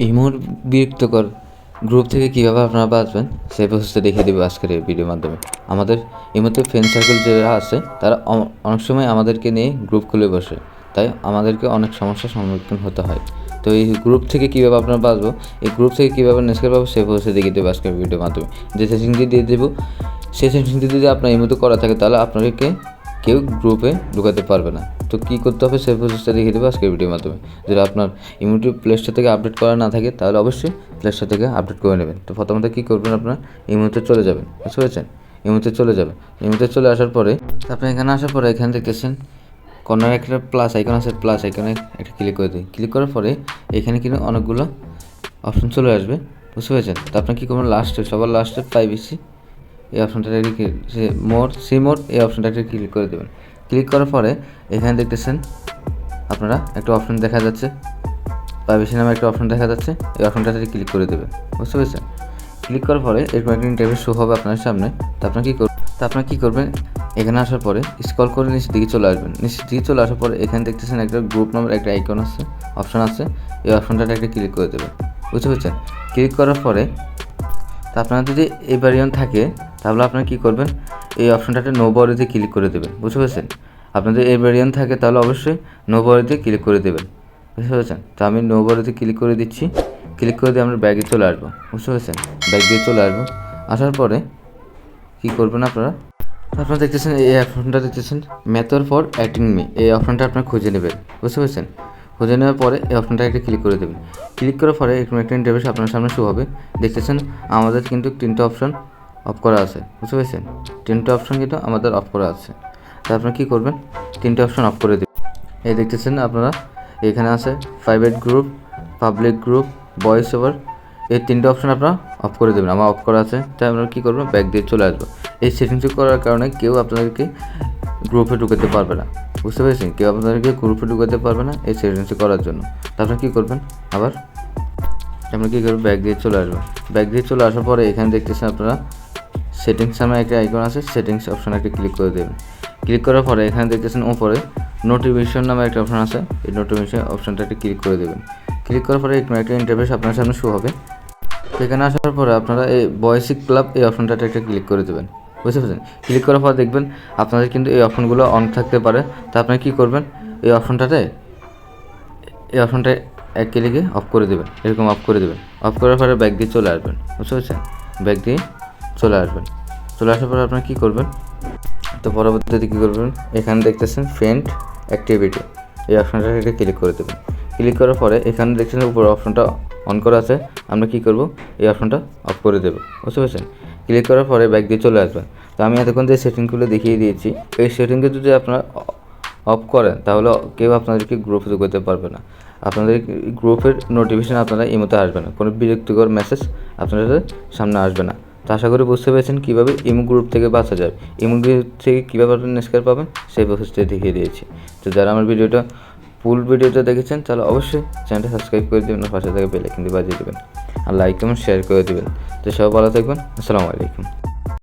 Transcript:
ইমোর বিরক্তকর group থেকে কীভাবে আপনারা বাঁচবেন সেই প্রসেসটা দেখিয়ে দেবো আজকের এই ভিডিওর মাধ্যমে। আমাদের ইমোতে ফ্রেন্ড সার্কেল যারা আছে তারা অনেক সময় আমাদেরকে নিয়ে গ্রুপ খুলে বসে, তাই আমাদেরকে অনেক সমস্যার সম্মুখীন হতে হয়। তো এই গ্রুপ থেকে কীভাবে আপনারা বাঁচবো, এই গ্রুপ থেকে কীভাবে নেস্কেপ পাবো সেই প্রসেসটা দেখিয়ে দেবো আজকের ভিডিওর মাধ্যমে। যে সেটিংটি দিয়ে দেবো সেই সেটিংটি যদি আপনার ইমোতে করা থাকে তাহলে আপনাদেরকে কেউ গ্রুপে ঢুকাতে পারবে না। তো কী করতে হবে সেই প্রসেসটা দেখিয়ে দেবো আজকের ভিডিওর মাধ্যমে। যদি আপনার ইমোটি প্লে স্টোর থেকে আপডেট করা না থাকে তাহলে অবশ্যই প্লে স্টোর থেকে আপডেট করে নেবেন। তো প্রথমত কী করবেন, আপনার ইমোতে চলে যাবেন, বুঝতে পেরেছেন? ইমোতে চলে যাবেন। ইমোতে চলে আসার পরে আপনি এখানে আসার পরে এখানে দেখতেছেন কর্নারে একটা প্লাস আইকন আছে, প্লাস আইকনে একটা ক্লিক করে দিন। ক্লিক করার পরে এখানে কিন্তু অনেকগুলো অপশন চলে আসবে, বুঝতে পেরেছেন? তো আপনি কী করবেন, সবার লাস্টে প্রাইভেসি এই অপশনটাতে মোর এই অপশনটাতে ক্লিক করে দেবেন। ক্লিক করার পরে এখানে দেখতেছেন আপনারা একটা অপশন দেখা যাচ্ছে, প্রাইভেসি নামে একটা অপশন দেখা যাচ্ছে, এই অপশনটাতে ক্লিক করে দেবেন, বুঝতে পেরেছেন? ক্লিক করার পরে এরকম একটা ইন্টারফেস শো হবে আপনার সামনে। তো আপনার কী করবেন, এখানে আসার পরে স্ক্রল করে নিচের দিকে চলে আসবেন। নিচের দিকে চলে আসার পরে এখানে দেখতেছেন একটা গ্রুপ নামের একটা আইকন আছে, অপশন আছে, এই অপশনটাতে একটা ক্লিক করে দেবেন, বুঝতে পেরেছেন? ক্লিক করার পরে তা আপনার যদি এই ভ্যারিয়েন্ট থাকে তাহলে আপনারা কী করবেন, এই অপশনটাতে নো বডিতে ক্লিক করে দেবেন, বুঝতে পেরেছেন? আপনাদের এই ভ্যারিয়েন্ট থাকে তাহলে অবশ্যই নো বডিতে ক্লিক করে দেবেন, বুঝতে পেরেছেন? তো আমি নো বডিতে ক্লিক করে দিচ্ছি। ক্লিক করে দিয়ে আমরা ব্যাগে চলে আসবো, বুঝতে পেরেছেন? ব্যাগ দিয়ে চলে আসবো। আসার পরে কী করবেন আপনারা দেখতেছেন এই অপশনটা দেখতেছেন মেথড ফর অ্যাক্টিং মি, এই অপশনটা আপনার খুঁজে নেবেন, বুঝতে পেরেছেন? খুঁজে নেওয়ার পরে এই অপশনটা একটা ক্লিক করে দেবেন। ক্লিক করার পরে এরকম একটা ইন্টারফেস আপনার সামনে শো হবে। দেখতেছেন আমাদের কিন্তু 3টে অপশন অফ করা আছে, বুঝতে পেরেছেন? 3টে অপশন কিন্তু আমাদের অফ করা আছে। তো আপনারা কী করবেন, 3টে অপশন অফ করে দেবেন। এই দেখতেছেন আপনারা এখানে আছে private group, public group, voice over, এই 3টে অপশন আপনারা অফ করে দেবেন। আমার অফ করা আছে, তাই আমরা কী করবো, ব্যাক দিয়ে চলে আসবো। এই সেটিংস করার কারণে কেউ আপনাদেরকে গ্রুপে ঢুকাতে পারবে না, বুঝতে পেরেছেন? কেউ আপনাদেরকে গ্রুপে ঢুকাতে পারবে না এই সেটিংস করার জন্য। তারপরে কী করবেন, আবার আমরা কী করবো, ব্যাক দিয়ে চলে আসবো। ব্যাক দিয়ে চলে আসার পরে এখানে দেখতেছেন আপনারা সেটিংস নামে একটা আইকন আছে, সেটিংস অপশানে একটা ক্লিক করে দেবেন। ক্লিক করার পরে এখানে দেখতেছেন উপরে নোটিফিকেশন নামে একটা অপশান আছে, এই নোটিফিকেশন অপশানটা একটা ক্লিক করে দেবেন। ক্লিক করার পরে একটা ইন্টারফেস আপনার সামনে শো হবে। সেখানে আসার পরে আপনারা এই ভয়েসিক ক্লাব এই অপশনটাতে একটা ক্লিক করে দেবেন, বুঝতে পারছেন? ক্লিক করার পর দেখবেন আপনাদের কিন্তু এই অপশনগুলো অন থাকতে পারে। তা আপনি কী করবেন, এই অপশনটা এক ক্লিকে অফ করে দেবেন, এরকম অফ করে দেবেন। অফ করার পরে ব্যাক দিয়ে চলে আসবেন, বুঝতে পারছেন? ব্যাক দিয়ে চলে আসবেন। চলে আসার পরে আপনারা কী করবেন, তো পরবর্তীতে কী করবেন, এখানে দেখতেছেন ফ্রেন্ড অ্যাক্টিভিটি, এই অপশনটাতে একটা ক্লিক করে দেবেন। ক্লিক করার পরে এখানে দেখছেন উপর অপশনটা অন করা আছে, আমরা কী করব, এই অপশনটা অফ করে দেবো, বুঝতে পারছেন? ক্লিক করার পরে ব্যাক দিয়ে চলে আসবেন। তো আমি এতক্ষণ যে সেটিংগুলো দেখিয়ে দিয়েছি, এই সেটিংকে যদি আপনারা অফ করেন তাহলে কেউ আপনাদেরকে গ্রুপে ঢুকাতে পারবে না। আপনাদের গ্রুপের নোটিফিকেশান আপনারা ইমোতে আসবে না, কোনো বিরক্তিকর মেসেজ আপনাদের সামনে আসবে না। তো আশা করি বুঝতে পেরেছেন কীভাবে ইমো গ্রুপ থেকে বাঁচা যায়। ইমো গ্রুপ থেকে কীভাবে আপনারা নেস্কেপ পাবেন সেই প্রসেসটা দেখিয়ে দিয়েছি। তো যারা আমার ফুল ভিডিওটা দেখেছেন তাহলে অবশ্যই চ্যানেলটা সাবস্ক্রাইব করে দেবেন, পাশে থেকে বেল আইকনটি বাজিয়ে দেবেন, আর লাইক এবং শেয়ার করে দেবেন। তো সবাই ভালো থাকবেন। আসসালামু আলাইকুম।